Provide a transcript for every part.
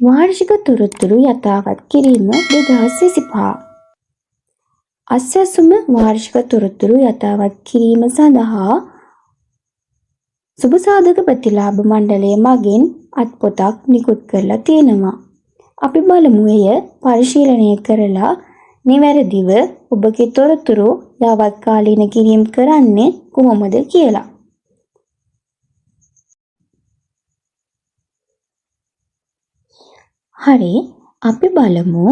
වාර්ෂික තොරතුරු යථාවත් කිරීම 2025. අස්වැසුම වාර්ෂික තොරතුරු යථාවත් කිරීම සඳහා සුබසාධක ප්‍රතිලාභ මණ්ඩලය මගින් අත්පොතක් නිකුත් කරලා තියෙනවා. අපි බලමු එය පරිශීලනය කරලා නිවැරදිව ඔබගේ තොරතුරු යාවත්කාලීන කිරීම කරන්නේ කොහොමද කියලා. හරි, අපි බලමු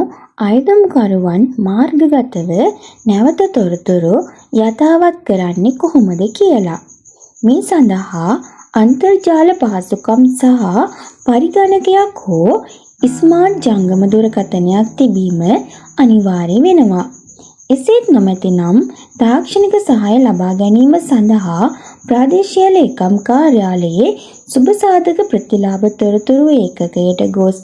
අයදුම්කරුවන් මාර්ගගතව නැවත තොරතුරු යථාවත් කරන්නේ කොහොමද කියලා. මේ සඳහා අන්තර්ජාල පහසුකම් සහ පරිගණකයක් හෝ ස්මාර්ට් ජංගම දුරකථනයක් තිබීම අනිවාර්ය වෙනවා. එසේත් නොමැතිනම් තාක්ෂණික සහාය ලබා ගැනීම සඳහා ප්‍රාදේශීය ලේකම් කාර්යාලයේ සුබසාධක ප්‍රතිලාභ තොරතුරු ඒකකයට ගොස්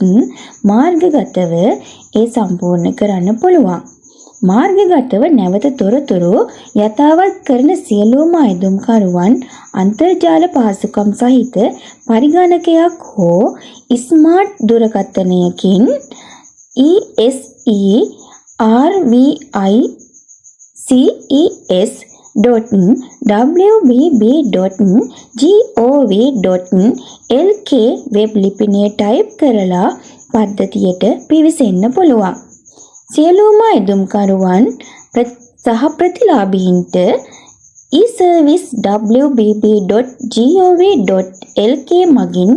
මාර්ගගතව ඒ සම්පූර්ණ කරන්න පුළුවන්. මාර්ගගතව නැවත තොරතුරු යථාවත් කරන සියලුම අයදුම්කරුවන් අන්තර්ජාල පහසුකම් සහිත පරිගණකයක් හෝ ස්මාර්ට් දුරකථනයකින් ESERVICE.wbb.gov.lk වෙබ් ලිපිනය ටයිප් කරලා පද්ධතියට පිවිසෙන්න පුළුවන්. සියලුම අයදුම්කරුවන් සහ ප්‍රතිලාභීන්ට eService.wbb.gov.lk මගින්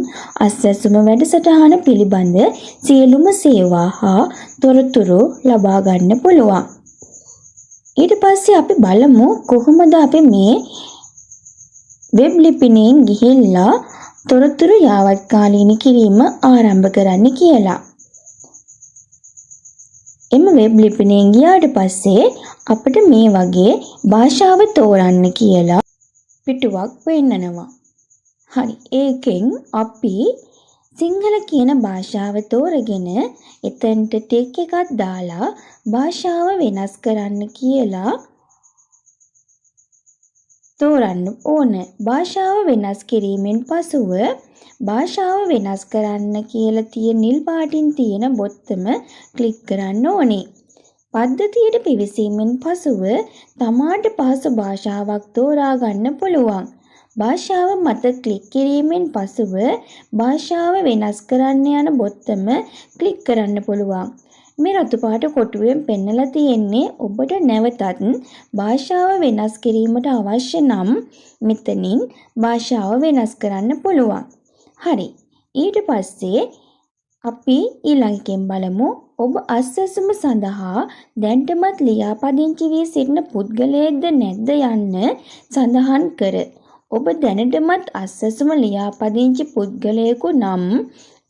අස්වැසුම වැඩසටහන පිළිබඳ සියලුම සේවා හා තොරතුරු ලබා ගන්න පුළුවන්. ඊට පස්සේ අපි බලමු කොහොමද අපි මේ වෙබ් ලිපිනයෙන් ගිහිල්ලා තොරතුරු යාවත්කාලීන කිරීම ආරම්භ කරන්න කියලා. එම වෙබ් ලිපිනයෙන් ගියාට පස්සේ අපිට මේ වගේ භාෂාව තෝරන්න කියලා පිටුවක් පෙන්නනවා. හරි, ඒකෙන් අපි සිංහල කියන භාෂාව තෝරගෙන එතනට ටික් එකක් දාලා භාෂාව වෙනස් කරන්න කියලා තෝරන්න ඕන. භාෂාව වෙනස් කිරීමෙන් පසුව භාෂාව වෙනස් කරන්න කියලා තියෙන නිල් පාටින් තියෙන බොත්තම ක්ලික් කරන්න ඕනේ. පද්ධතියට පිවිසීමෙන් පසුව තමාට පහසු භාෂාවක් තෝරා ගන්න පුළුවන්. භාෂාව මත ක්ලික් කිරීමෙන් පසුව භාෂාව වෙනස් කරන්න යන බොත්තම ක්ලික් කරන්න පුළුවන්. මේ රතු පාට කොටුවෙන් පෙන්නලා තියෙන්නේ ඔබට නැවතත් භාෂාව වෙනස් කිරීමට අවශ්‍ය නම් මෙතනින් භාෂාව වෙනස් කරන්න පුළුවන්. හරි, ඊට පස්සේ අපි ඊළඟකින් බලමු ඔබ අස්වැසුම සඳහා දැන්ටමත් ලියාපදිංචි වී සිටින පුද්ගලයෙක්ද නැද්ද යන්න සඳහන් කර. ඔබ දැනටමත් අස්වැසුම ලියාපදිංචි පුද්ගලයෙකු නම්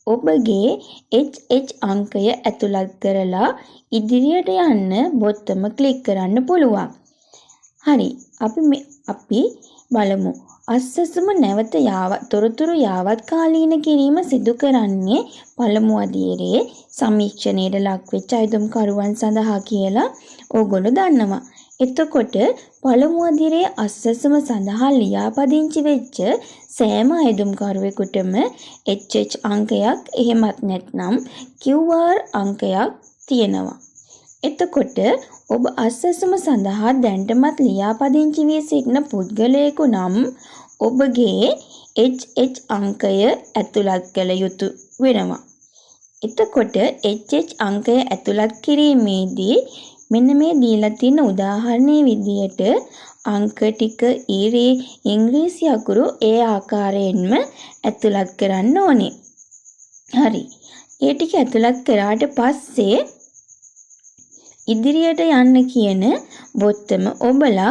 ඔබගේ HH අංකය ඇතුළත් කරලා ඉදිරියට යන්න බොත්තම ක්ලික් කරන්න පුළුවන්. හරි, අපි බලමු අස්වැසුම නැවත තොරතුරු යාවත්කාලීන කිරීම සිදු කරන්නේ පළමු අදියරේ සමීක්ෂණයට ලක්වෙච්ච අයදුම්කරුවන් සඳහා කියලා ඕගොල්ලෝ දන්නවා. එතකොට පළමු අදියරේ අස්වැසුම සඳහා ලියාපදිංචි වෙච්ච සෑම අයදුම්කරුවෙකුටම HH අංකයක් එහෙමත් නැත්නම් QR අංකයක් තියෙනවා. එතකොට ඔබ අස්වැසුම සඳහා දැන්ටමත් ලියාපදිංචි වී සිටින පුද්ගලයෙකු නම් ඔබගේ HH අංකය ඇතුළත් කළ යුතු වෙනවා. එතකොට HH අංකය ඇතුළත් කිරීමේදී මෙන්න මේ දීලා තියෙන උදාහරණයේ විදියට අංක ටික ඉංග්‍රීසි අකුරු ඒ ආකාරයෙන්ම ඇතුළත් කරන්න ඕනේ. හරි, ඒ ටික ඇතුළත් කරාට පස්සේ ඉදිරියට යන්න කියන බොත්තම ඔබලා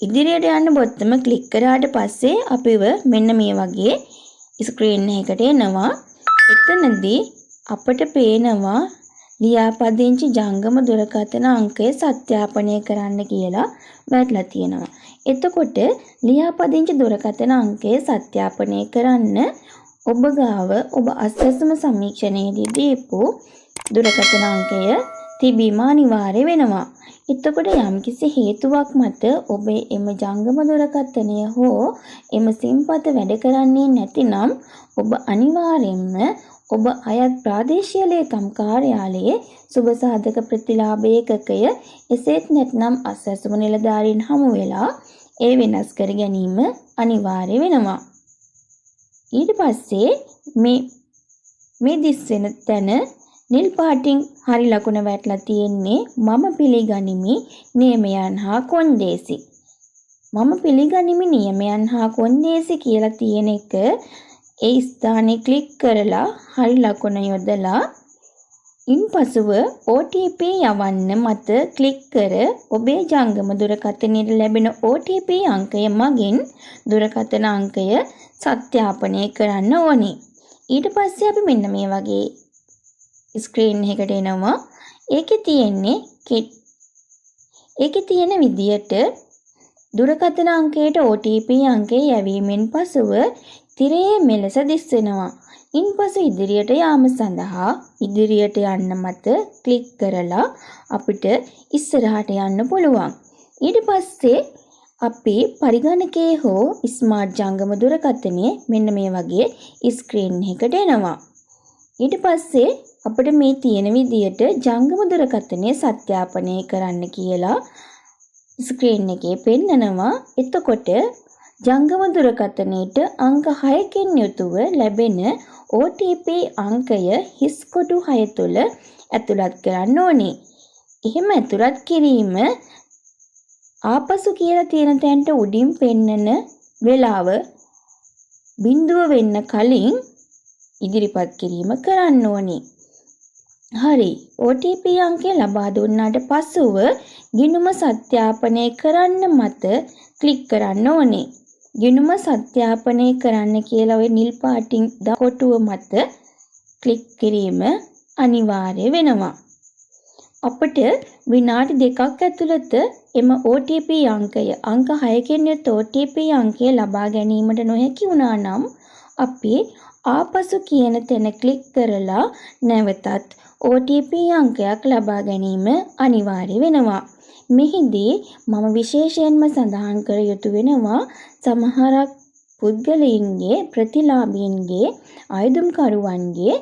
ඉදිරියට යන්න බොත්තම ක්ලික් කරාට පස්සේ අපිව මෙන්න මේ වගේ ස්ක්‍රීන් එකකට එනවා. එතනදී අපට පේනවා ලියාපදිංචි ජංගම දුරකථන අංකය සත්‍යාපනය කරන්න කියලා වැටලා තියෙනවා. එතකොට ලියාපදිංචි දුරකථන අංකය සත්‍යාපනය කරන්න ඔබ ගාව ඔබ අස්වැසුම සමීක්ෂණයේදී දීපු දුරකථන අංකය තිබීම අනිවාර්ය වෙනවා. එතකොට යම්කිසි හේතුවක් මත ඔබේ එම ජංගම දුරකථනය හෝ එම සිම්පත වැඩ කරන්නේ නැතිනම් ඔබ අනිවාර්යයෙන්ම ඔබ අයත් ප්‍රාදේශීය ලේකම් කාර්යාලයේ සුබ සාධක ප්‍රතිලාභ ඒකකය එසේත් නැත්නම් අස්වැසුම නිලධාරීන් හමු වෙලා ඒ වෙනස් කර ගැනීම අනිවාර්ය වෙනවා. ඊට පස්සේ මේ දිස් වෙන තැන නිල් පාටින් හරි ලකුණ වැටලා තියෙන්නේ මම පිළිගනිමි නියමයන් හා කොන්දේසි. මම පිළිගනිමි නියමයන් හා කොන්දේසි කියලා තියෙන එක ඒ ස්ථානේ ක්ලික් කරලා හරි ලකුණ යොදලා ඉන්පසුව OTP යවන්න මත ක්ලික් කර ඔබේ ජංගම දුරකථනයට ලැබෙන OTP අංකය මගින් දුරකථන අංකය සත්‍යාපනය කරන්න ඕනේ. ඊට පස්සේ අපි මෙන්න මේ වගේ ස්ක්‍රීන් එකකට එනවා. ඒකේ තියෙන විදියට දුරකථන අංකයට OTP අංකය යැවීමෙන් පසුව තිරයේ මෙලෙස දිස් වෙනවා. ඉන්පසු ඉදිරියට යාම සඳහා ඉදිරියට යන්න මත ක්ලික් කරලා අපිට ඉස්සරහට යන්න පුළුවන්. ඊට පස්සේ අපි පරිගණකයේ හෝ ස්මාර්ට් ජංගම දුරකථනයේ මෙන්න මේ වගේ ස්ක්‍රීන් එකකට එනවා. ඊට පස්සේ අපිට මේ තියෙන විදියට ජංගම දුරකථනය සත්‍යාපනය කරන්න කියලා ස්ක්‍රීන් එකේ පෙන්නනවා. එතකොට ජංගම දුරකථනයට අංක 6කින් යුතුව ලැබෙන OTP අංකය හිස් කොටු 6 තුළ ඇතුළත් කරන්න ඕනේ. එහෙම ඇතුළත් කිරීම ආපසු කියලා තියෙන තැනට උඩින් පෙන්නන වෙලාව බිඳුව වෙන්න කලින් ඉදිරිපත් කිරීම කරන්න ඕනේ. හරි. OTP අංකය ලබා දුන්නාට පසුව ගිණුම සත්‍යාපනය කරන්න මත ක්ලික් කරන්න ඕනේ. ගිණුම සත්‍යාපනය කරන්න කියලා ඔය නිල් පාටින් කොටුව මත ක්ලික් කිරීම අනිවාර්ය වෙනවා. අපිට විනාඩි 2ක් ඇතුළත එම OTP අංකය අංක 6කින් යුත් OTP අංකය ලබා ගැනීමට නොහැකි වුණා නම් අපි ආපසු කියන තැන ක්ලික් කරලා නැවතත් OTP අංකයක් ලබා ගැනීම අනිවාර්ය වෙනවා. මෙහිදී මම විශේෂයෙන්ම සඳහන් කර යුතු වෙනවා සමහරක් පුද්ගලයින්ගේ ප්‍රතිලාභීන්ගේ අයදුම්කරුවන්ගේ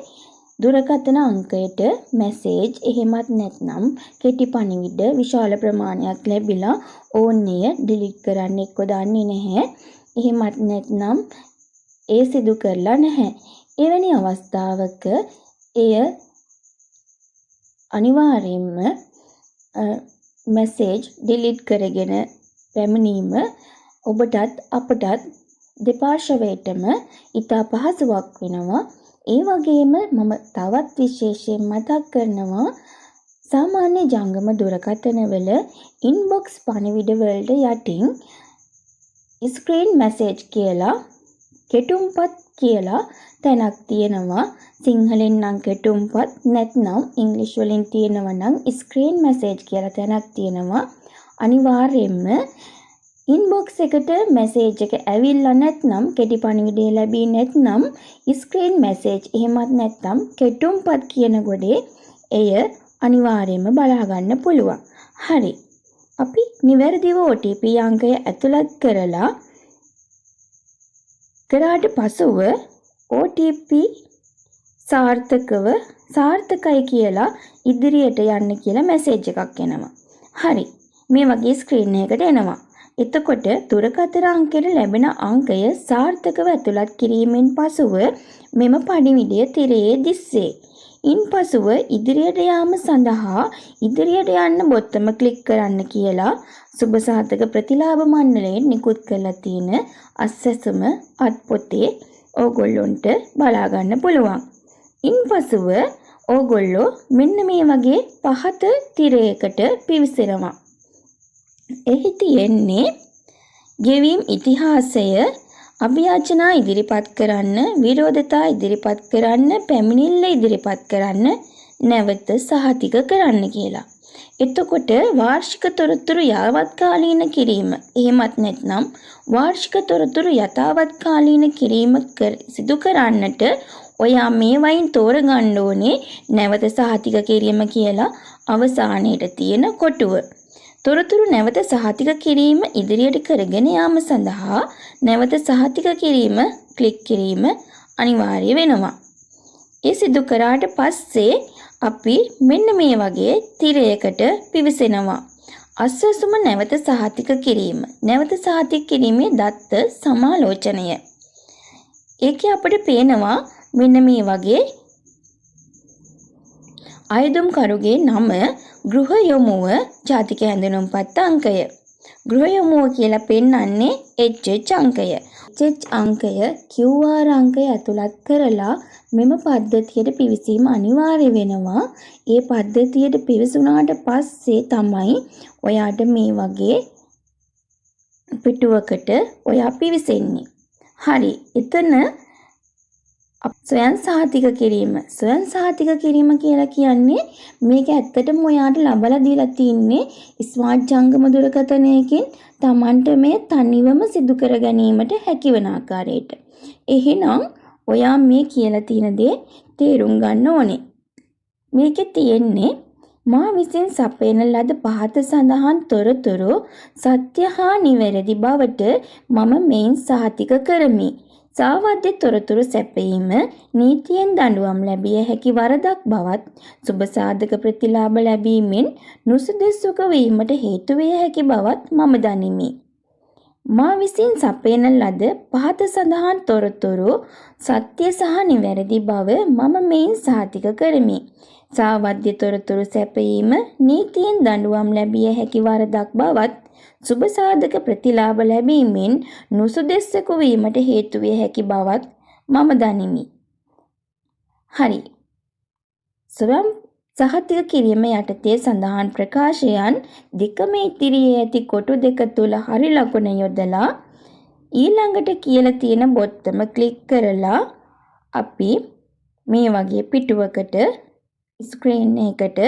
දුරකථන අංකයට මැසේජ් එහෙමත් නැත්නම් කෙටි පණිවිඩ විශාල ප්‍රමාණයක් ලැබිලා ඕන්නය ඩිලීට් කරන්න එක්ක දන්නේ නැහැ. එහෙමත් නැත්නම් ඒ සිදු කරලා නැහැ. එවැනි අවස්ථාවක එය අනිවාර්යයෙන්ම මැසේජ් ඩිලීට් කරගෙන පැමිණීම ඔබටත් අපටත් දෙපාර්ශවයටම ඉතා පහසුවක් වෙනවා. ඒ වගේම මම තවත් විශේෂයෙන් මතක් කරනවා සාමාන්‍ය ජංගම දුරකථනවල ඉන්බොක්ස් පණිවිඩ වලට යටින් ස්ක්‍රීන් මැසේජ් කියලා කෙටුම්පත් කියලා තැනක් තියෙනවා. සිංහලෙන් නම් කෙටුම්පත් නැත්නම් ඉංග්‍රීසි වලින් තියෙනවා නම් ස්ක්‍රීන් මැසේජ් කියලා තැනක් තියෙනවා. අනිවාර්යයෙන්ම ඉන්බොක්ස් එකට මැසේජ් එක ඇවිල්ලා නැත්නම් කෙටි පණිවිඩය ලැබී නැත්නම් ස්ක්‍රීන් මැසේජ් එහෙමත් නැත්නම් කෙටුම්පත් කියන ගොඩේ එය අනිවාර්යයෙන්ම බලා ගන්න පුළුවන්. හරි. අපි නිවැරදිව OTP අංකය ඇතුළත් කරාට පසුව OTP සාර්ථකයි කියලා ඉදිරියට යන්න කියලා මැසේජ් එකක් එනවා. හරි. මේ වගේ ස්ක්‍රීන් එකකට එනවා. එතකොට දුරකථන අංකයට ලැබෙන අංකය සාර්ථකව ඇතුළත් කිරීමෙන් පසුව මෙම පණිවිඩය තිරයේ දිස්සේ. ඉන්පසුව ඉදිරියට යාම සඳහා ඉදිරියට යන්න බොත්තම ක්ලික් කරන්න කියලා සුබ සාධක ප්‍රතිලාභ මණ්ඩලයෙන් නිකුත් කරලා තියෙන අස්වැසුම අත්පොතේ ඕගොල්ලොන්ට බලා ගන්න පුළුවන්. ඉන්පසුව ඕගොල්ලෝ මෙන්න මේ වගේ පහත තිරයකට පිවිසෙනවා. එහි තියෙන්නේ ගෙවීම් ඉතිහාසය, අභියාචනා ඉදිරිපත් කරන්න, විරෝධතා ඉදිරිපත් කරන්න, පැමිණිල්ල ඉදිරිපත් කරන්න, නැවත සහතික කරන්න කියලා. එතකොට වාර්ෂික තොරතුරු යාවත්කාලීන කිරීම එහෙමත් නැත්නම් වාර්ෂික තොරතුරු යථාවත්කාලීන කිරීම සිදු කරන්නට ඔයා මේ වයින් තෝරගන්න ඕනේ නැවත සහතික කිරීම කියලා අවසානයේට තියෙන කොටුව. තොරතුරු නැවත සහතික කිරීම ඉදිරියට කරගෙන යාම සඳහා නැවත සහතික කිරීම ක්ලික් කිරීම අනිවාර්ය වෙනවා. ඒ සිදු කරාට පස්සේ අපි මෙන්න මේ වගේ තිරයකට පිවිසෙනවා. අස්වැසුම නැවත සහතික කිරීම. නැවත සහතික කිරීමේ දත්ත සමාලෝචනය. ඒකේ අපිට පේනවා මෙන්න මේ වගේ අයදුම්කරුගේ නම ගෘහ යොමුව ජාතික හැඳුනුම්පත් අංකය. ගෘහ යොමුව කියලා පෙන්වන්නේ HH අංකය. HH අංකය QR අංකය ඇතුළත් කරලා මෙම පද්ධතියට පිවිසීම අනිවාර්ය වෙනවා. ඒ පද්ධතියට පිවිසුණාට පස්සේ තමයි ඔයාට මේ වගේ පිටුවකට ඔයා පිවිසෙන්නේ. හරි. එතන ස්වයං සහතික කිරීම. ස්වයං සහතික කිරීම කියලා කියන්නේ මේක ඇත්තටම ඔයාට ලබලා දීලා තින්නේ ස්මාර්ට් ජංගම දුරකථනයකින් Tamanට මේ තනිවම සිදු කර ගැනීමට හැකිවන ආකාරයට. එහෙනම් ඔයා මේ කියලා තියෙන දේ තේරුම් ගන්න ඕනේ. මේකේ තියෙන්නේ මා විසින් සපයන ලද පහත සඳහන් තොරතුරු සත්‍ය හා නිවැරදි බවට මම මෙයින් සහතික කරමි. සාවද්‍ය තොරතුරු සැපයීම නීතියෙන් දඬුවම් ලැබිය හැකි වරදක් බවත් සුබසාධක ප්‍රතිලාභ ලැබීමෙන් නුසුදුසුක වීමට හේතු විය හැකි බවත් මම දනිමි. මා විසින් සපයන ලද පහත සඳහන් තොරතුරු සත්‍ය සහ නිවැරදි බව මම මෙයින් සහතික කරමි. සාවද්‍ය තොරතුරු සැපයීම නීතියෙන් දඬුවම් ලැබිය හැකි වරදක් බවත් සුබසාධක ප්‍රතිලාභ ලැබීමෙන් නුසුදුසුක වීමට හේතු විය හැකි බවත් මම දනිමි. හරි. ස්වයං සහතික කිරීම යටතේ සඳහන් ප්‍රකාශයන් දෙකම ඉදිරියේ ඇති කොටු දෙක තුල හරි ලකුණ යොදලා ඊළඟට කියලා තියෙන බොත්තම ක්ලික් කරලා අපි මේ වගේ පිටුවකට ස්ක්‍රීන් එකකට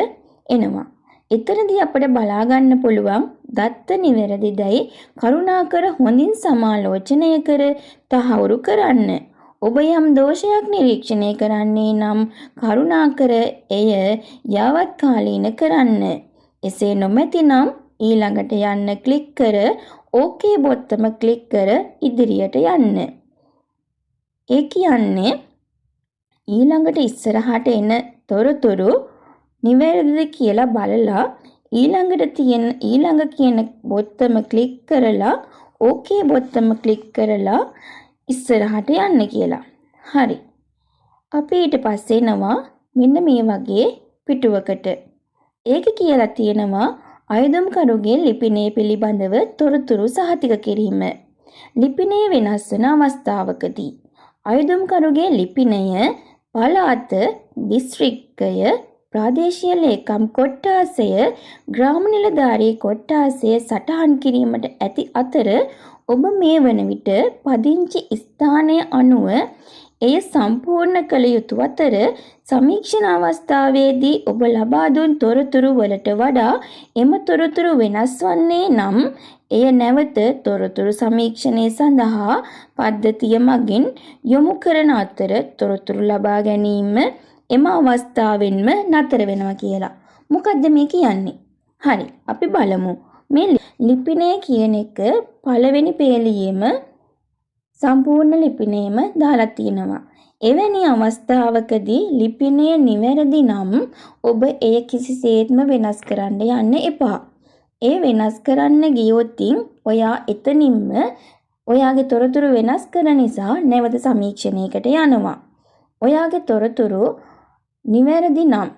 එනවා. එතනදී අපිට බලා ගන්න පුළුවන් දත්ත නිවැරදිදයි කරුණාකර හොඳින් සමාලෝචනය කර තහවුරු කරන්න. ඔබ යම් දෝෂයක් නිරීක්ෂණය කරන්නේ නම් කරුණාකර එය යාවත්කාලීන කරන්න. එසේ නොමැතිනම් ඊළඟට යන්න ක්ලික් කර OK බොත්තම ක්ලික් කර ඉදිරියට යන්න. ඒ කියන්නේ ඊළඟට ඉස්සරහට එන තොරතුරු නිවැරදිද කියලා බලලා ඊළඟ කියන බොත්තම ක්ලික් කරලා OK බොත්තම ක්ලික් කරලා ඉස්සරහට යන්න කියලා. හරි. අපි ඊට පස්සේ එනවා මෙන්න මේ වගේ පිටුවකට. ඒක කියලා තියෙනවා අයදුම්කරුගේ ලිපිනය පිළිබඳව තොරතුරු සහතික කිරීම. ලිපිනය වෙනස් වන අවස්ථාවකදී අයදුම්කරුගේ ලිපිනය පළාත දිස්ත්‍රික්කය ප්‍රාදේශීය ලේකම් කොට්ඨාසය ග්‍රාම නිලධාරී කොට්ඨාසය සටහන් කිරීමට ඇති අතර ඔබ මේ වන විට පදිංචි ස්ථානය අනුව එය සම්පූර්ණ කළ යුතු අතර සමීක්ෂණ අවස්ථාවේදී ඔබ ලබා දුන් තොරතුරු වලට වඩා එම තොරතුරු වෙනස් වන්නේ නම් එය නැවත තොරතුරු සමීක්ෂණය සඳහා පද්ධතිය මගින් යොමු කරන අතර තොරතුරු ලබා ගැනීම එම අවස්ථාවෙන්ම නතර වෙනවා කියලා. මොකද්ද මේ කියන්නේ? හරි. අපි බලමු. මේ ලිපිනය කියන එක පළවෙනි පේලියෙම සම්පූර්ණ ලිපිනයම දාලා තිනවා. එවැනි අවස්ථාවකදී ලිපිනය නිවැරදි නම් ඔබ එය කිසිසේත්ම වෙනස් කරන්න යන්න එපා. ඒ වෙනස් කරන්න ගියොත් ඔයා එතනින්ම ඔයාගේ තොරතුරු වෙනස් කරන නිසා නැවත සමීක්ෂණයකට යනවා. ඔයාගේ තොරතුරු නිවැරදි නම්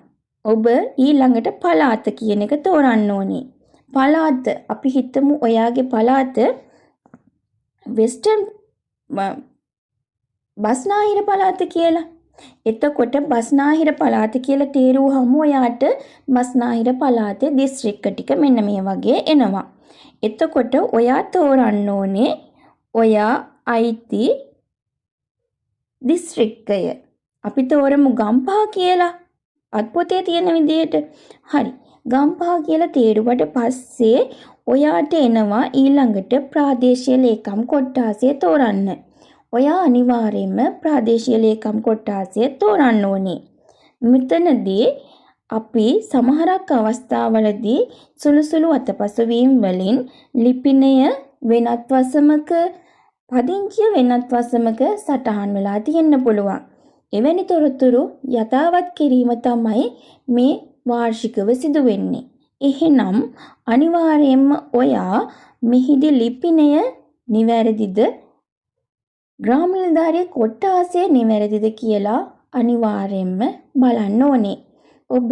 ඔබ ඊළඟට පළාත කියන එක තෝරන්න ඕනේ. පළාත අපි හිතමු ඔයාගේ පළාත වෙස්ටර්න් බස්නාහිර පළාත කියලා. එතකොට බස්නාහිර පළාත කියලා තේරුවහම ඔයාට බස්නාහිර පළාතේ දිස්ත්‍රික්ක ටික මෙන්න මේ වගේ එනවා. එතකොට ඔයා තෝරන්න ඕනේ ඔයා අයිති දිස්ත්‍රික්කය. අපි තෝරමු ගම්පහ කියලා. අත්පොතේ තියෙන විදිහට. හරි. ගම්පහ කියලා තේරුවට පස්සේ ඔයාට එනවා ඊළඟට ප්‍රාදේශීය ලේකම් කොට්ඨාසය තෝරන්න. ඔයා අනිවාර්යයෙන්ම ප්‍රාදේශීය ලේකම් කොට්ඨාසය තෝරන්න ඕනේ. මෙතනදී අපි සමහරක් අවස්ථාවලදී සුළු අතපසු වීම් වලින් ලිපිනය වෙනත් වසමක පදිංචිය වෙනත් වසමක සටහන් වෙලා තියෙන්න පුළුවන්. එවැනි තොරතුරු යථාවත් කිරීම තමයි මේ වාර්ෂිකව සිදු වෙන්නේ. එහෙනම් අනිවාර්යයෙන්ම ඔයා මෙහිදී ලිපිනය නිවැරදිද ග්‍රාම නිලධාරියේ කොට්ටාසය නිවැරදිද කියලා අනිවාර්යයෙන්ම බලන්න ඕනේ. ඔබ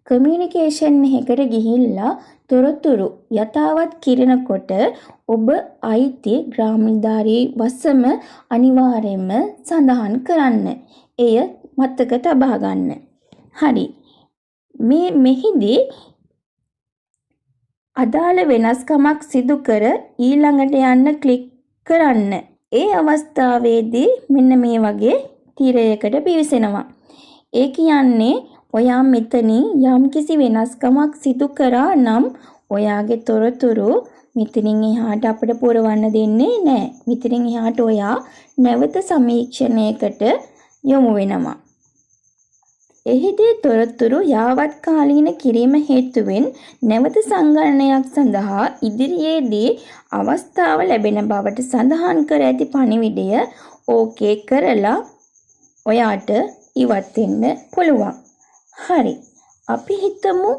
කමියුනිකේෂන් එකකට ගිහිල්ලා තොරතුරු යථාවත් කිරනකොට ඔබ අයිති ග්‍රාම නිලධාරී වසම අනිවාර්යයෙන්ම සඳහන් කරන්න. එය මතක තබා ගන්න. හරි. මෙහිදී අදාළ වෙනස්කමක් සිදු කර ඊළඟට යන්න ක්ලික් කරන්න. ඒ අවස්ථාවේදී මෙන්න මේ වගේ තිරයකට පිවිසෙනවා. ඒ කියන්නේ ඔයා මෙතනින් යම්කිසි වෙනස්කමක් සිදු කරා නම් ඔයාගේ තොරතුරු මෙතනින් එහාට අපිට පුරවන්න දෙන්නේ නැහැ. මෙතනින් එහාට ඔයා නැවත සමීක්ෂණයකට යොමු වෙනවා. එහිදී තොරතුරු යාවත් කාලීන කිරීම හේතුවෙන් නැවත සංගණනයක් සඳහා ඉදිරියේදී අවස්ථාව ලැබෙන බවට සඳහන් කර ඇති පණිවිඩය ඕකේ කරලා ඔයාට ඉවත් වෙන්න පුළුවන්. හරි. අපි හිතමු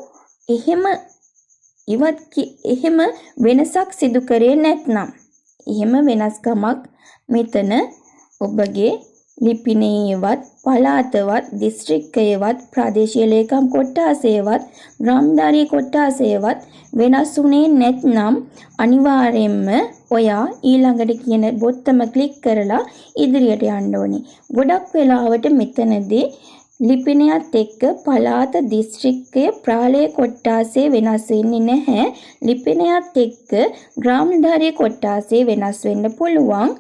එහෙම වෙනසක් සිදු කරේ නැත්නම්. එහෙම වෙනස්කමක් මෙතන ඔබගේ ලිපිනයේවත් පළාතවත් දිස්ත්‍රික්කයේවත් ප්‍රාදේශීය ලේකම් කොට්ටාසයේවත් ග්‍රාමධාරී කොට්ටාසයේවත් වෙනස් වුණේ නැත්නම් අනිවාර්යයෙන්ම ඔයා ඊළඟට කියන බොත්තම ක්ලික් කරලා ඉදිරියට යන්න ඕනේ. ගොඩක් වෙලාවට මෙතනදී ලිපිනයත් එක්ක පළාත දිස්ත්‍රික්කය ප්‍රාලේ කොට්ටාසේ වෙනස් වෙන්නේ නැහැ. ලිපිනයත් එක්ක ග්‍රාමධාරී කොට්ටාසේ වෙනස් වෙන්න පුළුවන්.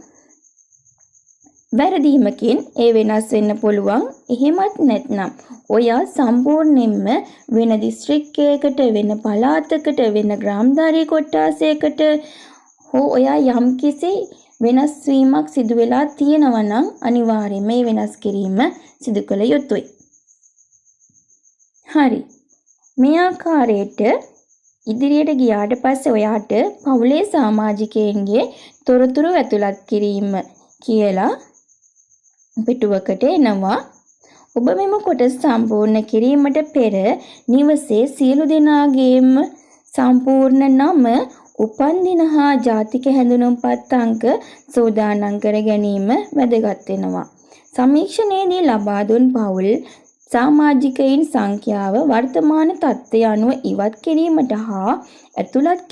වැරදීමකින් ඒ වෙනස් වෙන්න පුළුවන්. එහෙමත් නැත්නම් ඔයා සම්පූර්ණයෙන්ම වෙන දිස්ත්‍රික්කයකට වෙන පළාතකට වෙන ග්‍රාමධාරී කොට්ටාසයකට හෝ ඔයා යම්කිසි වෙනස් වීමක් සිදු වෙලා තියෙනවා නම් අනිවාර්යයෙන්ම මේ වෙනස් කිරීම සිදු කළ යුතුයි. හරි. මේ ආකාරයට ඉදිරියට ගියාට පස්සේ ඔයාට පවුලේ සමාජිකයන්ගේ තොරතුරු ඇතුළත් කිරීම කියලා පිටුවකට එනවා. ඔබ මෙම කොටස සම්පූර්ණ කිරීමට පෙර නිවසේ සියලු දෙනාගේම සම්පූර්ණ නම, උපන්දින හා ජාතික හැඳුනුම්පත් අංක සෝදානම් කර ගැනීම වැදගත් වෙනවා. සමීක්ෂණයේදී ලබා දුන් පවුල් සමාජිකයින් සංඛ්‍යාව වර්තමාන තත්ත්වය අනුව ඉවත් කිරීමට හා ඇතුළත්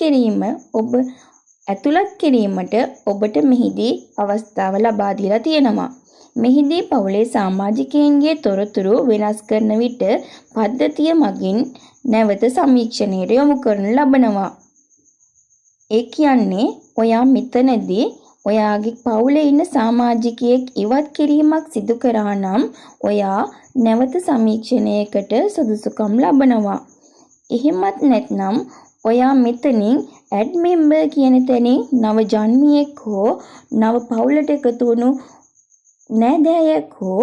කිරීමට ඔබට මෙහිදී අවස්ථාව ලබා දීලා තියෙනවා. මෙහිදී පවුලේ සමාජිකයන්ගේ තොරතුරු වෙනස් කරන විට පද්ධතිය මගින් නැවත සමීක්ෂණයට යොමු කරනු ලබනවා. ඒ කියන්නේ ඔයා මෙතනදී ඔයාගේ පවුලේ ඉන්න සමාජිකයෙක් ඉවත් කිරීමක් සිදු කරා නම් ඔයා නැවත සමීක්ෂණයකට සුදුසුකම් ලබනවා. එහෙමත් නැත්නම් ඔයා මෙතනින් ඇඩ් මෙම්බර් කියන තැනින් නව ජන්මියෙක් හෝ නව පවුලට එකතු වුණු නෑදෑයෙක් හෝ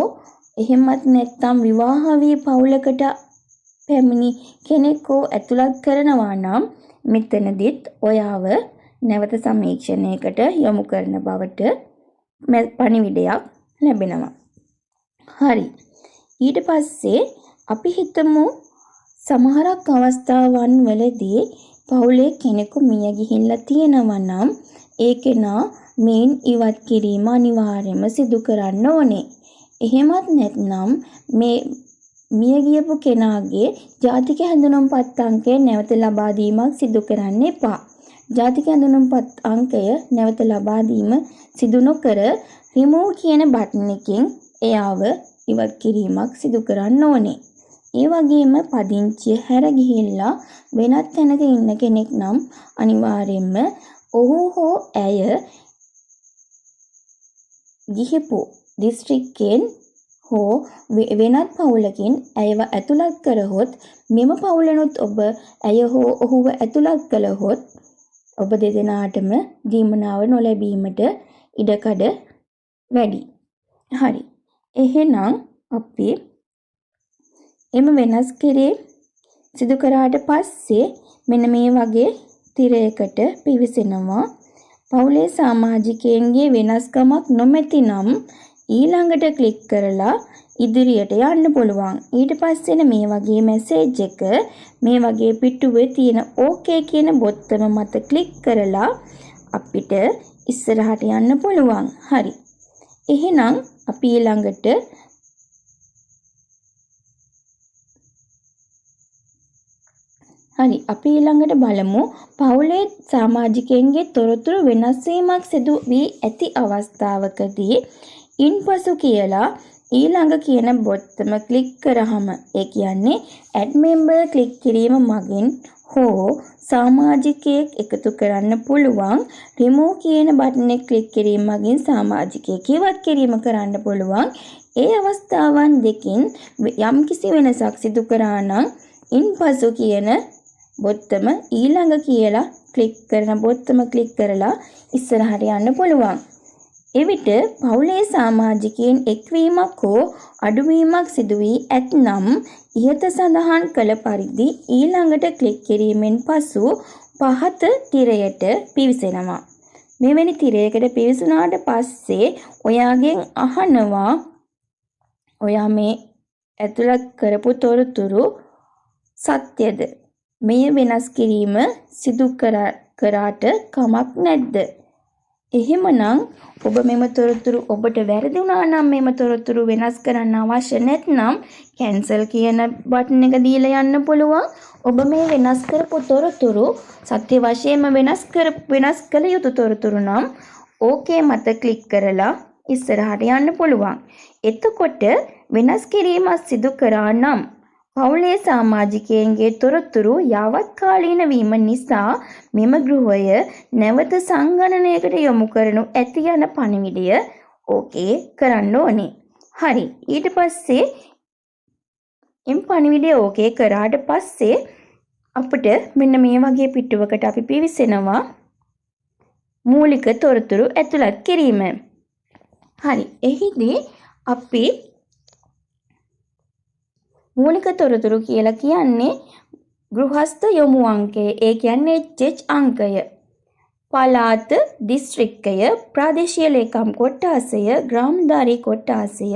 එහෙමත් නැත්නම් විවාහ වී පවුලකට පැමිණි කෙනෙක් හෝ ඇතුළත් කරනවා නම් මෙතනදිත් ඔයාව නැවත සමීක්ෂණයකට යොමු කරන බවට පණිවිඩයක් ලැබෙනවා. හරි. ඊට පස්සේ අපි හිතමු සමහරක් අවස්ථාවන් වලදී පවුලේ කෙනෙකු මිය ගිහිල්ලා තියෙනවා නම් ඒ කෙනා මේන් ඉවත් කිරීම අනිවාර්යයෙන්ම සිදු කරන්න ඕනේ. එහෙමත් නැත්නම් මේ මිය ගියපු කෙනාගේ ජාතික හැඳුනුම්පත් අංකය නැවත ලබා දීමක් සිදු කරන්න එපා. ජාතික හැඳුනුම්පත් අංකය නැවත ලබා දීම සිදු නොකර remove කියන බටන් එකෙන් එයාව ඉවත් කිරීමක් සිදු කරන්න ඕනේ. ඒ වගේම පදිංචිය හැර ගිහිල්ලා වෙනත් තැනක ඉන්න කෙනෙක් නම් අනිවාර්යයෙන්ම ඔහු හෝ ඇය ගිහිපු දිස්ත්‍රික්කයෙන් හෝ වෙනත් පවුලකින් ඇයව ඇතුළත් කරහොත් මෙම පවුලනොත් ඔබ ඇය හෝ ඔහුව ඇතුළත් කළහොත් ඔබ දෙදෙනාටම දීමනාව නොලැබීමට ඉඩකඩ වැඩි. හරි. එහෙනම් අපි එම වෙනස් කිරීම සිදු කරාට පස්සේ මෙන්න මේ වගේ තිරයකට පිවිසෙනවා. පවුලේ සමාජිකයන්ගේ වෙනස්කමක් නොමැති නම් ඊළඟට ක්ලික් කරලා ඉදිරියට යන්න පුළුවන්. ඊට පස්සේ මේ වගේ මැසේජ් එක මේ වගේ පිටුවේ තියෙන ඕකේ කියන බොත්තම මත ක්ලික් කරලා අපිට ඉස්සරහට යන්න පුළුවන්. හරි. එහෙනම් අපි ඊළඟට බලමු පවුලේ සමාජිකයන්ගේ තොරතුරු වෙනස් වීමක් සිදු වී ඇති අවස්ථාවකදී ඉන්පසු කියලා ඊළඟ කියන බොත්තම ක්ලික් කරාම ඒ කියන්නේ ඇඩ් මෙම්බර් ක්ලික් කිරීම මගින් හෝ සමාජිකයෙක් එකතු කරන්න පුළුවන්. රිමූව් කියන බටන් එක ක්ලික් කිරීම මගින් සමාජිකයෙක් ඉවත් කිරීම කරන්න පුළුවන්. ඒ අවස්ථාවන් දෙකින් යම්කිසි වෙනසක් සිදු කරා නම් ඉන්පසු කියන බොත්තම ඊළඟ කියලා ක්ලික් කරන බොත්තම ක්ලික් කරලා ඉස්සරහට යන්න පුළුවන්. එවිට පවුලේ සමාජිකයන් එක්වීමක් හෝ අඩුවීමක් සිදු වී ඇතනම් ඉහත සඳහන් කළ පරිදි ඊළඟට ක්ලික් කිරීමෙන් පසු පහත තිරයට පිවිසෙනවා. මෙවැනි තිරයකට පිවිසුනාට පස්සේ ඔයාගෙන් අහනවා ඔයා මේ ඇතුළත් කරපු තොරතුරු සත්‍යද? මේ වෙනස් කිරීම සිදු කරාට කමක් නැද්ද? එහෙමනම් ඔබ මෙම තොරතුරු ඔබට වැරදි වුණා නම් මෙම තොරතුරු වෙනස් කරන්න අවශ්‍ය නැත්නම් කැන්සල් කියන බටන් එක දීලා යන්න පුළුවන්. ඔබ මේ වෙනස් කරපු තොරතුරු සත්‍ය වශයෙන්ම වෙනස් කළ යුතු තොරතුරු නම් ඕකේ මත ක්ලික් කරලා ඉස්සරහට යන්න පුළුවන්. එතකොට වෙනස් කිරීමක් සිදු කරා නම් පවුලේ සමාජිකයන්ගේ තොරතුරු යාවත්කාලීන වීම නිසා මෙම ගෘහය නැවත සංගණනයකට යොමු කරනු ඇති යන පණිවිඩය ඕකේ කරන්න ඕනේ. හරි. ඊට පස්සේ පණිවිඩය ඕකේ කරාට පස්සේ අපිට මෙන්න මේ වගේ පිටුවකට අපි පිවිසෙනවා මූලික තොරතුරු ඇතුළත් කිරීම. හරි. එහිදී අපි මූලික තොරතුරු කියලා කියන්නේ ගෘහස්ත යොමු අංකය. ඒ කියන්නේ HH අංකය. පළාත, දිස්ත්‍රික්කය, ප්‍රාදේශීය ලේකම් කොට්ටාසය, ග්‍රාමධාරී කොට්ටාසය,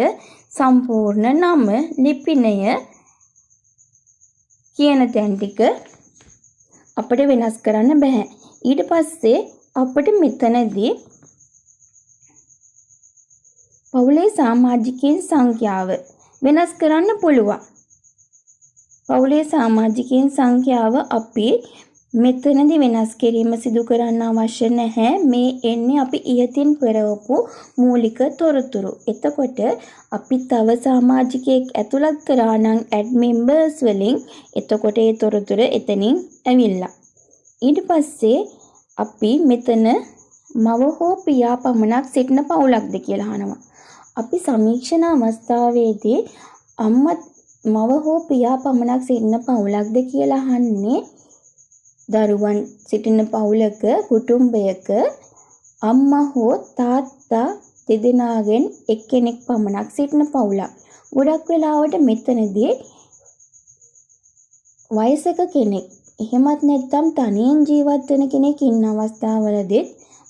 සම්පූර්ණ නම, ලිපිනය කියන තැන් ටික අපිට වෙනස් කරන්න බෑ. ඊට පස්සේ අපිට මෙතනදී පවුලේ සමාජිකයන් සංඛ්‍යාව වෙනස් කරන්න පුළුවන්. පවුලේ සමාජිකයන් සංඛ්‍යාව අපි මෙතනදී වෙනස් කිරීම සිදු කරන්න අවශ්‍ය නැහැ. මේ එන්නේ අපි ඉහතින් පෙරවපු මූලික තොරතුරු. එතකොට අපි තව සමාජිකයෙක් ඇතුළත් කරා නම් ඇඩ් මෙම්බර්ස් වලින් එතකොට ඒ තොරතුරු එතනින් ඇවිල්ලා. ඊට පස්සේ අපි මෙතන මව හෝ පියා පමණක් සිටින පවුලක්ද කියලා අහනවා. අපි සමීක්ෂණ අවස්ථාවේදී මව හෝ පියා පමණක් සිටින පවුලක්ද කියලා අහන්නේ දරුවන් සිටින පවුලක කුටුම්බයක අම්මා හෝ තාත්තා දෙදෙනාගෙන් එක්කෙනෙක් පමණක් සිටින පවුලක්. ගොඩක් වෙලාවට මෙතනදී වයසක කෙනෙක් එහෙමත් නැත්නම් තනියෙන් ජීවත් වෙන කෙනෙක් ඉන්න අවස්ථාවලදී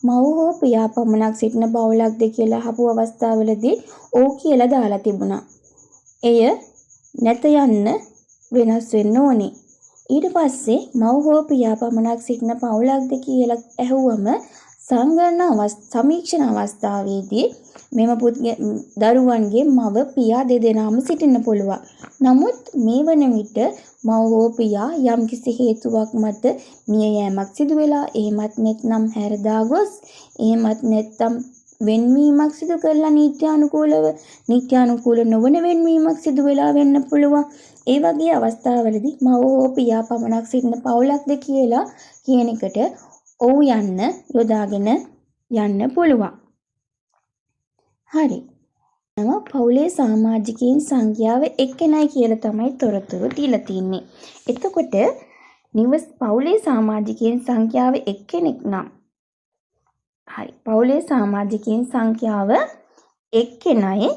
මව හෝ පියා පමණක් සිටින පවුලක්ද කියලා අහපු අවස්ථාවලදී ඕ කියලා දාලා තිබුණා. එය නැත යන්න වෙනස් වෙන්න ඕනේ. ඊට පස්සේ මව හෝ පියා පමණක් සිටින පවුලක්ද කියලා ඇහුවම සමීක්ෂණ අවස්ථාවේදී මෙම දරුවන්ගේ මව පියා දෙදෙනාම සිටින්න පුළුවන්. නමුත් මේ වන විට මව හෝ පියා යම්කිසි හේතුවක් මත මිය යෑමක් සිදු වෙලා එහෙමත් නැත්නම් හැරදා ගොස් එහෙමත් නැත්නම් වෙන්වීමක් සිදු කරලා නීත්‍යානුකූල නොවන වෙන්වීමක් සිදු වෙලා වෙන්න පුළුවන්. ඒ වගේ අවස්ථාවලදී මව හෝ පියා පමණක් සිටින පවුලක්ද කියලා කියන එකට ඔව් යන්න යොදාගෙන යන්න පුළුවන්. හරි. පවුලේ සමාජිකයන් සංඛ්‍යාව එක්කෙනයි කියලා තමයි තොරතුරු දීලා තින්නේ. එතකොට පවුලේ සමාජිකයන් සංඛ්‍යාව එක්කෙනෙක් නම් හරි. පවුලේ සමාජිකයන් සංඛ්‍යාව එක්කෙනයි.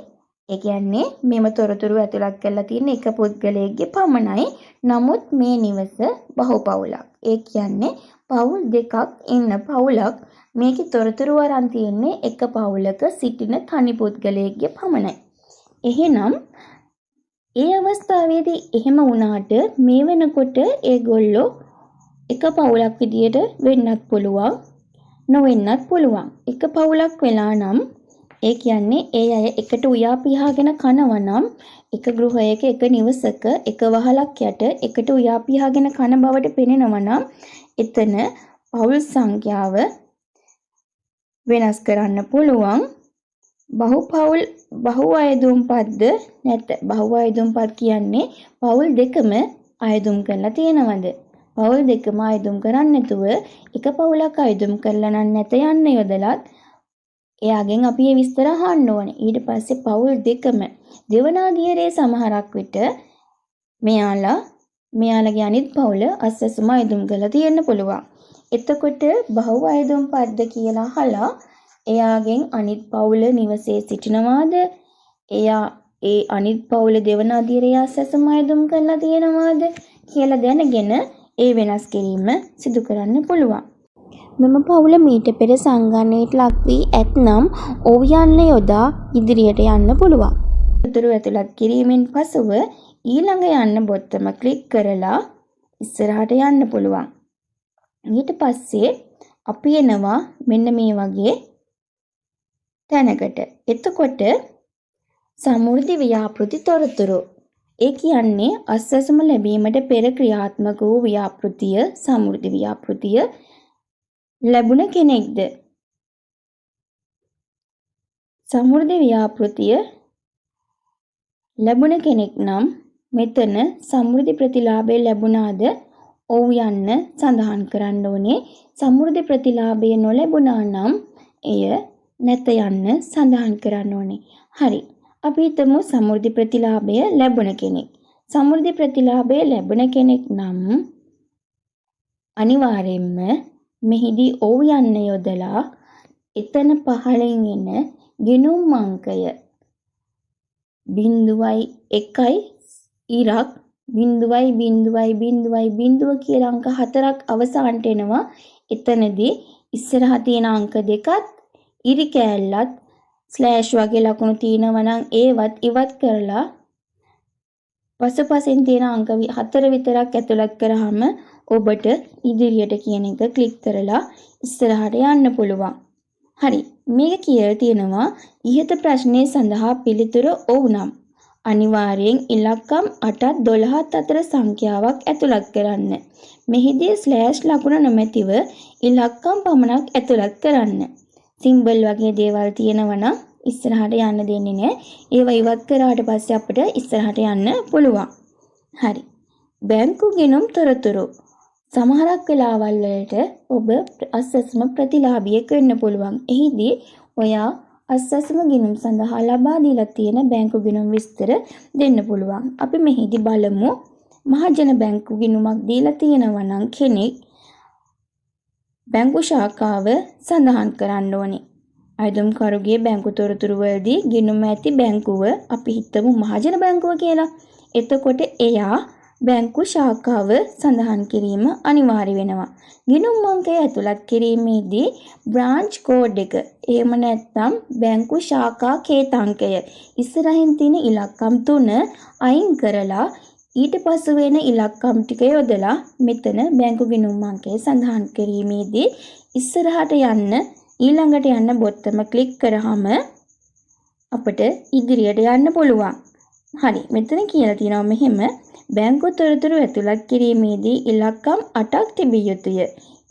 ඒ කියන්නේ මෙම තොරතුරු ඇතුළත් කරලා තියෙන එක පුද්ගලයෙක්ගේ පමණයි. නමුත් මේ නිවස බහුපවුලක්. ඒ කියන්නේ පවුල් දෙකක් ඉන්න පවුලක්. මේකේ තොරතුරු අරන් තියෙන්නේ එක පවුලක සිටින තනි පුද්ගලයෙක්ගේ පමණයි. එහෙනම් ඒ අවස්ථාවේදී එහෙම වුණාට මේ වෙනකොට ඒගොල්ලෝ එක පවුලක් විදියට වෙන්නත් පුළුවන්, නොවෙන්නත් පුළුවන්. එක පවුලක් වෙලා නම් ඒ කියන්නේ ඒ අය එකට උයා පියාගෙන කනවා නම් එක ගෘහයක එක නිවසක එක වහලක් යට එකට උයා පියාගෙන කන බවට පෙනෙනවා නම් එතන පවුල් සංඛ්‍යාව වෙනස් කරන්න පුළුවන්. බහු අයදුම්පත්ද නැත. බහු අයදුම්පත් කියන්නේ පවුල් දෙකම අයදුම් කරලා තියෙනවද? පවුල් දෙකම අයදුම් කරන්නේ නැතුව එක පවුලක් අයදුම් කරලා නම් නැත යන්න යොදලත් එයාගෙන් අපි මේ විස්තර අහන්න ඕනේ. ඊට පස්සේ පවුල් දෙකම දෙවනාදියරේ සමහරක් විට මෙයාලගේ අනිත් පවුල අස්සසුම අයදුම් කරලා තියෙන්න පුළුවන්. එතකොට බහු අයදුම්පත්ද කියලා අහලා එයාගෙන් අනිත් පවුල නිවසේ සිටිනවාද? එයා ඒ අනිත් පවුල දෙවනාදියරේ අස්සසුම අයදුම් කරලා තියෙනවාද කියලා දැනගෙන ඒ වෙනස් කිරීම සිදු කරන්න පුළුවන්. මෙම පවුල මීට පෙර සංගණනයට ලක් වී ඇතනම් ඔව් යන්න යොදා ඉදිරියට යන්න පුළුවන්. උතුරු ඇතුළත් කිරීමෙන් පසුව ඊළඟ යන්න බොත්තම ක්ලික් කරලා ඉස්සරහට යන්න පුළුවන්. ඊට පස්සේ අපි එනවා මෙන්න මේ වගේ තැනකට. එතකොට සමෘද්ධි ව්‍යාපෘති තොරතුරු. ඒ කියන්නේ අස්වැසුම ලැබීමට පෙර ක්‍රියාත්මක වූ ව්‍යාපෘතිය සමෘද්ධි ව්‍යාපෘතිය ලැබුණ කෙනෙක්ද? සමෘද්ධි ව්‍යාපෘතිය ලැබුණ කෙනෙක් නම් මෙතන සමෘද්ධි ප්‍රතිලාභය ලැබුණාද? ඔව් යන්න සඳහන් කරන්න ඕනේ. සමෘද්ධි ප්‍රතිලාභය නොලැබුණා නම් එය නැත යන්න සඳහන් කරන්න ඕනේ. හරි. අපි හිතමු සමෘද්ධි ප්‍රතිලාභය ලැබුණ කෙනෙක්. සමෘද්ධි ප්‍රතිලාභය ලැබුණ කෙනෙක් නම් අනිවාර්යයෙන්ම මෙහිදී ඔව් යන්න යොදලා එතන පහළින් එන ගිණුම් අංකය 0.1 ඉරක් 0.0.0 කියලා අංක 4ක් අවසානට එනවා. එතනදී ඉස්සරහ තියෙන අංක දෙකත් ඉරි කෑල්ලත් ස්ලෑෂ් වගේ ලකුණු තියෙනවා නම් ඒවත් ඉවත් කරලා පසුපසින් තියෙන අංක 4 විතරක් ඇතුළත් කරාම ඔබට ඉදිරියට කියන එක ක්ලික් කරලා ඉස්සරහට යන්න පුළුවන්. හරි. මේක කියලා තියෙනවා ඉහත ප්‍රශ්නය සඳහා පිළිතුර ඔව් නම් අනිවාර්යෙන් ඉලක්කම් 8ත් 12ත් අතර සංඛ්‍යාවක් ඇතුළත් කරන්න. මෙහිදී ස්ලෑෂ් ලකුණ නොමැතිව ඉලක්කම් පමණක් ඇතුළත් කරන්න. සිම්බල් වගේ දේවල් තියෙනවා නම් ඉස්සරහට යන්න දෙන්නේ නැහැ. ඒවා ඉවත් කරාට පස්සේ අපිට ඉස්සරහට යන්න පුළුවන්. හරි. බැංකු ගිණුම් තොරතුරු. සමහරක් වෙලාවල් වලට ඔබ අස්වැසුම ප්‍රතිලාභියෙක් වෙන්න පුළුවන්. එහිදී ඔයා අස්වැසුම ගිණුම් සඳහා ලබා දීලා තියෙන බැංකු ගිණුම් විස්තර දෙන්න පුළුවන්. අපි මෙහිදී බලමු මහජන බැංකු ගිණුමක් දීලා තියෙනවා නම් කෙනෙක් බැංකු ශාඛාව සඳහන් කරන්න ඕනේ. අයදුම්කරුගේ බැංකු තොරතුරු වලදී ගිණුම ඇති බැංකුව අපි හිතමු මහජන බැංකුව කියලා. එතකොට එයා බැංකු ශාඛාව සඳහන් කිරීම අනිවාර්ය වෙනවා. ගිණුම් අංකය ඇතුළත් කිරීමේදී බ්‍රාන්ච් කෝඩ් එක එහෙම නැත්නම් බැංකු ශාඛා කේතංකය ඉස්සරහින් තියෙන ඉලක්කම් 3 අයින් කරලා ඊට පසු වෙන ඉලක්කම් ටික යොදලා මෙතන බැංකු ගිණුම් අංකය සඳහන් කිරීමේදී ඉස්සරහට යන්න ඊළඟට යන්න බොත්තම ක්ලික් කරාම අපිට ඉදිරියට යන්න පුළුවන්. හරි. මෙතන කියලා තියෙනවා මෙහෙම බැංකු තොරතුරු ඇතුළත් කිරීමේදී ඉලක්කම් 8ක් තිබිය යුතුය.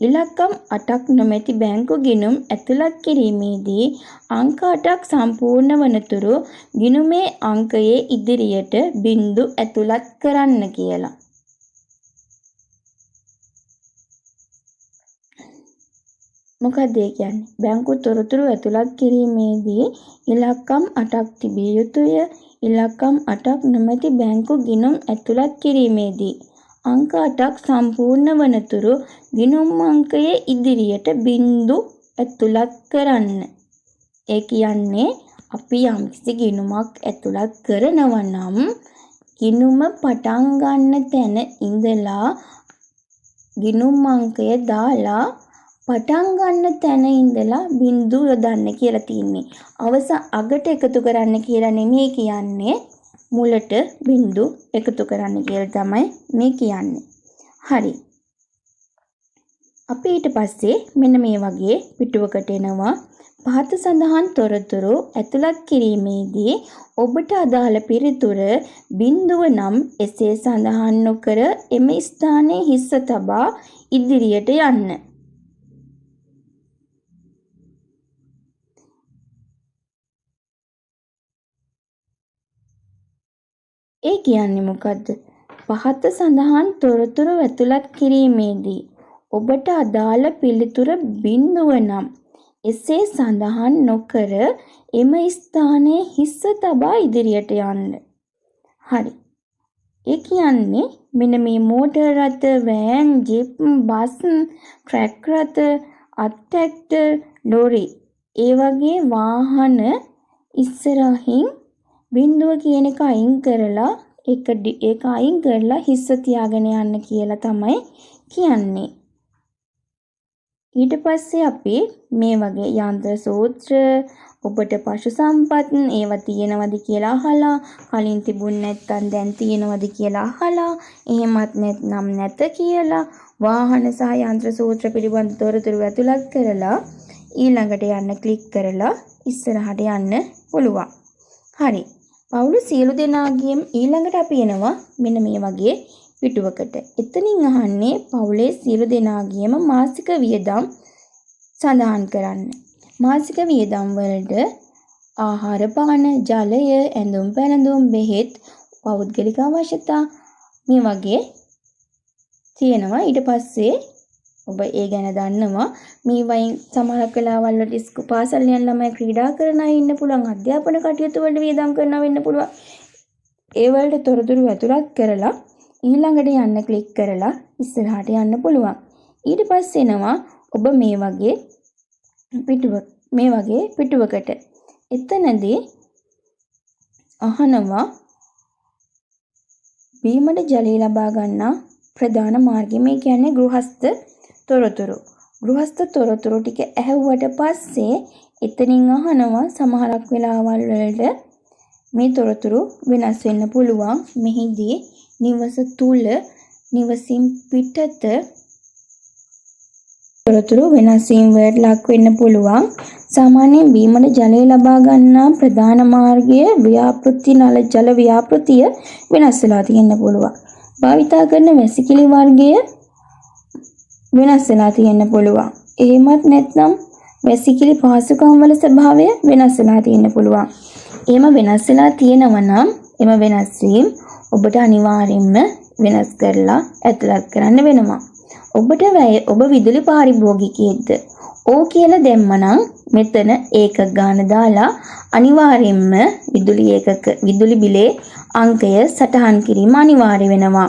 ඉලක්කම් 8ක් නොමැති බැංකු ගිණුම් ඇතුළත් කිරීමේදී අංක 8ක් සම්පූර්ණ වනතුරු ගිණුමේ අංකයේ ඉදිරියට බිංදු ඇතුළත් කරන්න කියලා. මොකක්ද ඒ කියන්නේ? බැංකු තොරතුරු ඇතුළත් කිරීමේදී ඉලක්කම් 8ක් තිබිය යුතුය. ඉලක්කම් 8ක් නොමැති බැංකු ගිණුම් ඇතුළත් කිරීමේදී අංක 8ක් සම්පූර්ණ වනතුරු ගිණුම් අංකයේ ඉදිරියට බිංදු ඇතුළත් කරන්න. ඒ කියන්නේ අපි යම්කිසි ගිණුමක් ඇතුළත් කරනවා නම් ගිණුම පටන් ගන්න තැන ඉඳලා ගිණුම් අංකය දාලා පටන් ගන්න තැන ඉඳලා බිංදුව යොදන්න කියලා තියෙන්නේ. අවසන් අගට එකතු කරන්න කියලා නෙමෙයි කියන්නේ. මුලට බිංදු එකතු කරන්න කියලා තමයි මේ කියන්නේ. හරි. අපි ඊට පස්සේ මෙන්න මේ වගේ පිටුවකට එනවා. පහත සඳහන් තොරතුරු ඇතුළත් කිරීමේදී ඔබට අදාළ පිළිතුර බිංදුව නම් එසේ සඳහන් නොකර එම ස්ථානයේ හිස තබා ඉදිරියට යන්න. ඒ කියන්නේ මොකද්ද? පහත සඳහන් තොරතුරු ඇතුළත් කිරීමේදී ඔබට අදාළ පිළිතුර බිංදුව නම් එසේ සඳහන් නොකර එම ස්ථානයේ හිස තබා ඉදිරියට යන්න. හරි. ඒ කියන්නේ මෙන්න මේ මෝටර් රථ, වෑන්, ජීප්, බස්, ට්‍රක් රථ, අට්‍රැක්ටර්, ලොරි ඒ වගේ වාහන ඉස්සරහින් බිංදුව කියන එක අයින් කරලා ඒක අයින් කරලා හිස තියාගෙන යන්න කියලා තමයි කියන්නේ. ඊට පස්සේ අපි මේ වගේ යන්ත්‍ර සූත්‍ර ඔබට පශු සම්පත් ඒවා තියෙනවද කියලා අහලා කලින් තිබුණ නැත්නම් දැන් තියෙනවද කියලා අහලා එහෙමත් නැත්නම් නැත කියලා වාහන සහ යන්ත්‍ර සූත්‍ර පිළිබඳ තොරතුරු ඇතුළත් කරලා ඊළඟට යන්න ක්ලික් කරලා ඉස්සරහට යන්න පුළුවන්. හරි. පවුලේ සියලු දෙනාගේම ඊළඟට අපි එනවා මෙන්න මේ වගේ පිටුවකට. එතනින් අහන්නේ පවුලේ සියලු දෙනාගේම මාසික වියදම් සඳහන් කරන්න. මාසික වියදම් වලට ආහාර පාන, ජලය, ඇඳුම් පැළඳුම්, බෙහෙත්, පෞද්ගලික අවශ්‍යතා මේ වගේ තියෙනවා. ඊට පස්සේ ඔබ ඒ ගැන දන්නවා. මේ වයින් සමහර කලාවල් වලට පාසල් යන ළමයි ක්‍රීඩා කරන අය ඉන්න පුළුවන්, අධ්‍යාපන කටයුතු වලට වියදම් කරනවා වෙන්න පුළුවන්. ඒ වලට තොරතුරු ඇතුළත් කරලා ඊළඟට යන්න ක්ලික් කරලා ඉස්සරහට යන්න පුළුවන්. ඊට පස්සේ එනවා ඔබ මේ වගේ පිටුවකට. එතනදී අහනවා බීමට ජලය ලබා ගන්නා ප්‍රධාන මාර්ගය. මේ කියන්නේ ගෘහස්ත තොරතුරු. ගෘහස්ත තොරතුරු ටික ඇහුවට පස්සේ එතනින් අහනවා සමහරක් වෙලාවල් වලට මේ තොරතුරු වෙනස් වෙන්න පුළුවන්. මෙහිදී නිවස තුල නිවසින් පිටත තොරතුරු වෙනස් වීම වලට ලක් වෙන්න පුළුවන්. සාමාන්‍යයෙන් බීමට ජලය ලබා ගන්නා ප්‍රධාන මාර්ගය ව්‍යාපෘති නල ජල ව්‍යාපෘතිය වෙනස් වෙලා තියෙන්න පුළුවන්. භාවිතා කරන වැසිකිලි වර්ගය වෙනස් වෙලා තියෙන්න පුළුවන්. එහෙමත් නැත්නම් වැසිකිලි පහසුකම් වල ස්වභාවය වෙනස් වෙලා තියෙන්න පුළුවන්. එහෙම වෙනස් වෙලා තියෙනවා නම් එම වෙනස් වීම ඔබට අනිවාර්යයෙන්ම වෙනස් කරලා ඇතුළත් කරන්න වෙනවා. ඔබ විදුලි පාරිභෝගිකයෙක්ද? ඕ කියලා දැම්මනම් මෙතන ඒකක ගාන දාලා අනිවාර්යයෙන්ම විදුලි බිලේ අංකය සටහන් කිරීම අනිවාර්ය වෙනවා.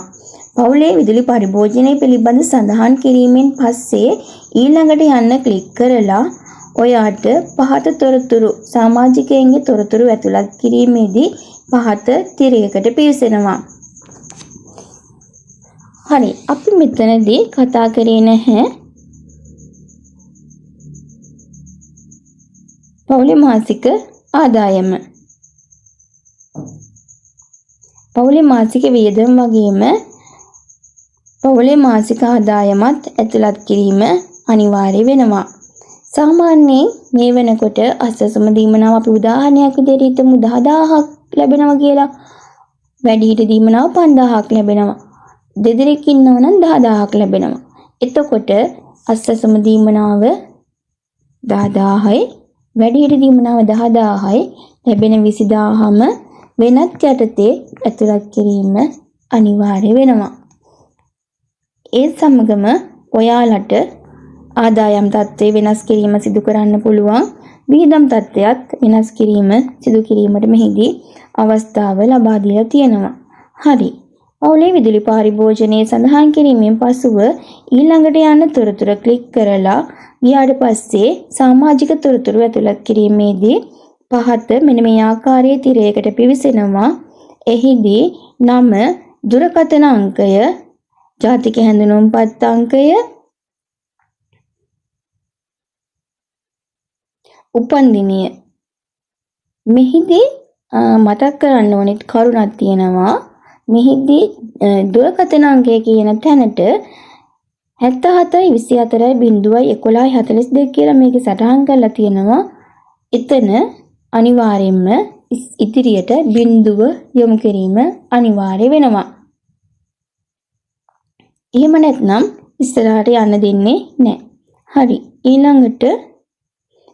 පවුලේ විදුලි පරිභෝජනය පිළිබඳ සඳහන් කිරීමෙන් පස්සේ ඊළඟට යන්න ක්ලික් කරලා ඔයාට පහත තොරතුරු සමාජිකයන්ගේ තොරතුරු ඇතුළත් කිරීමේදී පහත තිරයකට පිවිසෙනවා. හරි, අපි මෙතනදී කතා කරේ නැහැ පවුලේ මාසික ආදායම. පවුලේ මාසික වියදම් වගේම පවුලේ මාසික ආදායමත් ඇතුළත් කිරීම අනිවාර්ය වෙනවා. සාමාන්‍යයෙන් මේ වෙනකොට අස්සසම දීමනාව අපි උදාහරණයක් විදිහට හිතමු 10000ක් ලැබෙනවා කියලා. වැඩිහිටි දීමනාව 5000ක් ලැබෙනවා. දෙදෙනෙක් ඉන්නවා නම් 10000ක් ලැබෙනවා. එතකොට අස්සසම දීමනාව 10000යි වැඩිහිටි දීමනාව 10000යි ලැබෙන 20000ම වෙනත් යටතේ ඇතුළත් කිරීම අනිවාර්ය වෙනවා. ඒ සමගම ඔයාලට ආදායම් තත්ත්වය වෙනස් කිරීම සිදු කරන්න පුළුවන්. වියදම් තත්ත්වයක් වෙනස් කිරීම සිදු කිරීමට මෙහිදී අවස්ථාව ලබා දීලා තියෙනවා. හරි. පවුලේ විදුලි පරිභෝජනයේ සඳහන් කිරීමෙන් පසුව ඊළඟට යන තොරතුරු ක්ලික් කරලා ගියාට පස්සේ සමාජික තොරතුරු ඇතුළත් කිරීමේදී පහත මෙන්න මේ ආකාරයේ තිරයකට පිවිසෙනවා. එහිදී නම, දුරකථන අංකය, ජාතික හැඳුනුම්පත් අංකය, උපන්දිනය. මෙහිදී මතක් කරන්න ඕනෙත් කරුණක් තියෙනවා. මෙහිදී දුරකථන අංකය කියන තැනට 77.24.11.42 කියලා මේකේ සටහන් කරලා තියෙනවා. එතන අනිවාර්යෙන්ම ඉදිරියට බිඳුව යොමු කිරීම අනිවාර්ය වෙනවා. එහෙම නැත්නම් ඉස්සරහට යන්න දෙන්නේ නැහැ. හරි. ඊළඟට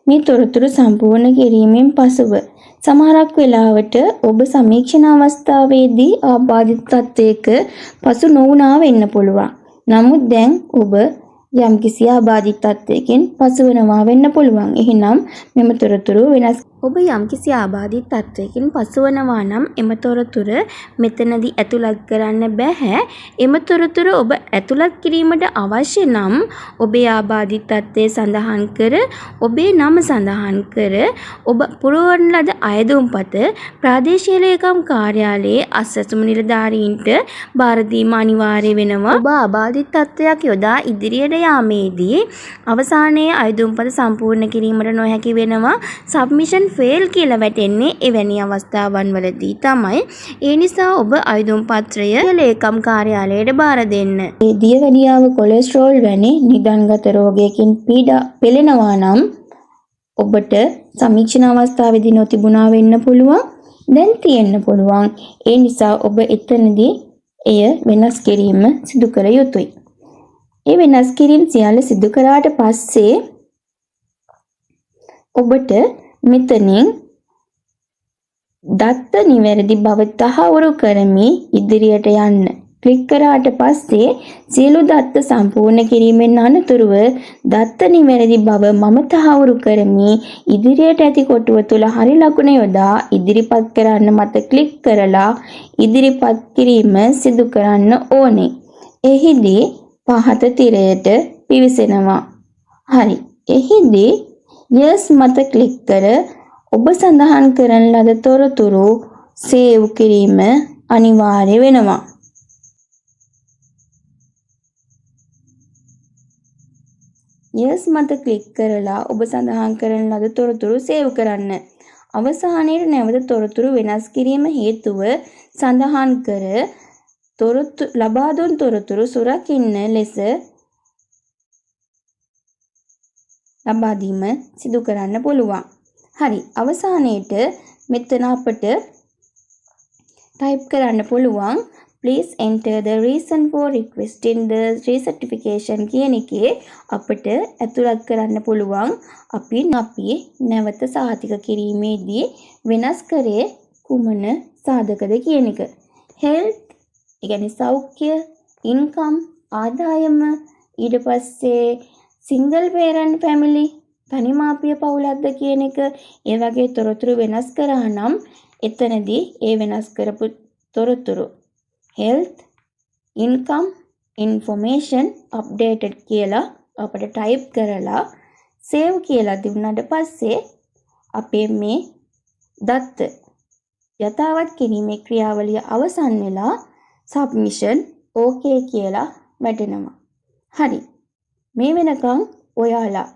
මේ තොරතුරු සම්පූර්ණ කිරීමෙන් පසුව සමහරක් වෙලාවට ඔබ සමීක්ෂණ අවස්ථාවේදී ආබාධිත තත්ත්වයක පසු නොවුනා වෙන්න පුළුවන්. නමුත් දැන් ඔබ යම්කිසි ආබාධිත තත්ත්වයකින් පසු වෙනවා වෙන්න පුළුවන්. එහෙනම් මෙම තොරතුරු වෙනස්. ඔබ යම්කිසි ආබාධිත තත්ත්වයකින් පසු වෙනවා නම් එම තොරතුරු මෙතනදී ඇතුළත් කරන්න බෑ. එම තොරතුරු ඔබ ඇතුළත් කිරීමට අවශ්‍ය නම් ඔබේ ආබාධිත තත්ත්වය සඳහන් කර ඔබේ නම සඳහන් කර ඔබ පුරවන ලද අයදුම්පත ප්‍රාදේශීය ලේකම් කාර්යාලයේ අසසුම නිලධාරීන්ට බාර දීම අනිවාර්ය වෙනවා. ඔබ ආබාධිත තත්ත්වයක් යොදා ඉදිරියට යාමේදී අවසානයේ අයදුම්පත සම්පූර්ණ කිරීමට නොහැකි වෙනවා. සබ්මිෂන් ෆේල් කියලා වැටෙන්නේ එවැනි අවස්ථාවන් වලදී තමයි. ඒ නිසා ඔබ අයදුම් පත්‍රය ලේකම් කාර්යාලයට බාර දෙන්න. දියවැඩියාව කොලෙස්ටරෝල් වැනි නිදන්ගත රෝගයකින් පීඩා පෙළෙනවා නම් ඔබට සමීක්ෂණ අවස්ථාවේදී නොතිබුණා වෙන්න පුළුවන්. දැන් තියෙන්න පුළුවන්. ඒ නිසා ඔබ එතනදී එය වෙනස් කිරීම සිදු කර යුතුයි. ඒ වෙනස් කිරීම සියල්ල සිදු කරාට පස්සේ ඔබට මෙතනින් දත්ත නිවැරදි බව තහවුරු කරමින් ඉදිරියට යන්න. ක්ලික් කරාට පස්සේ සියලු දත්ත සම්පූර්ණ කිරීමෙන් අනතුරුව දත්ත නිවැරදි බව මම තහවුරු කරමින් ඉදිරියට ඇති කොටුව තුල හරි ලකුණ යොදා ඉදිරිපත් කරන්න මත ක්ලික් කරලා ඉදිරිපත් කිරීම සිදු කරන්න ඕනේ. එහිදී පහත තිරයට පිවිසෙනවා. හරි. එහිදී yes මත ක්ලික් කර ඔබ සඳහන් කරන ලද තොරතුරු සේව් කිරීම අනිවාර්ය වෙනවා. yes මත ක්ලික් කරලා ඔබ සඳහන් කරන ලද තොරතුරු සේව් කරන්න. අවසානයේ නැවත තොරතුරු වෙනස් කිරීම හේතුව සඳහන් කර ලබා දුන් තොරතුරු සුරකින්න ලෙස ලබා දීම සිදු කරන්න පුළුවන්. හරි. අවසානයේට මෙතන අපට ටයිප් කරන්න පුළුවන් please enter the reason for requesting the recertification කියන එකේ අපට ඇතුළත් කරන්න පුළුවන් අපි නැවත සහතික කිරීමේදී වෙනස් කරේ කුමන සාධකද කියන එක. health ඒ කියන්නේ සෞඛ්‍ය, income ආදායම, ඊට පස්සේ single parent family තනිමාපිය පවුලක්ද කියන එක, ඒ වගේ තොරතුරු වෙනස් කරා නම් එතනදී ඒ වෙනස් කරපු තොරතුරු health, income, information updated කියලා අපිට ටයිප් කරලා save කියලා දුන්නාට පස්සේ අපේ මේ දත්ත යථාවත් කිරීමේ ක්‍රියාවලිය අවසන් වෙලා submission okay කියලා වැටෙනවා. හරි. මේ වෙනකන් ඔයාලා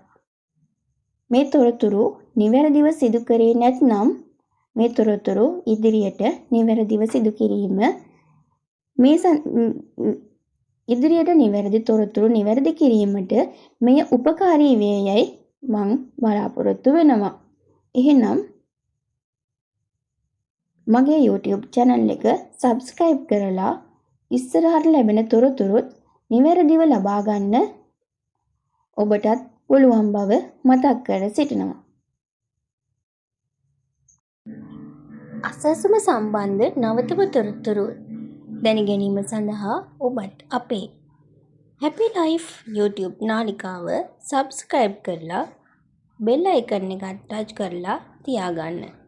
මේ තොරතුරු නිවැරදිව සිදු කරේ නැත්නම් මේ තොරතුරු ඉදිරියට නිවැරදිව සිදු කිරීම ඉදිරියට නිවැරදි තොරතුරු නිවැරදි කිරීමට මෙය උපකාරී වේයයි මම බලාපොරොත්තු වෙනවා. එහෙනම් මගේ YouTube channel එක subscribe කරලා ඉස්සරහට ලැබෙන තොරතුරුත් නිවැරදිව ලබා ගන්න ඔබටත් පුළුවන් බව මතක් කර සිටිනවා. අසසුම සම්බන්ධ නවතම තොරතුරු දැනගැනීම සඳහා ඔබත් අපේ Happy Life YouTube නාලිකාව subscribe කරලා bell icon එක touch කරලා තියාගන්න.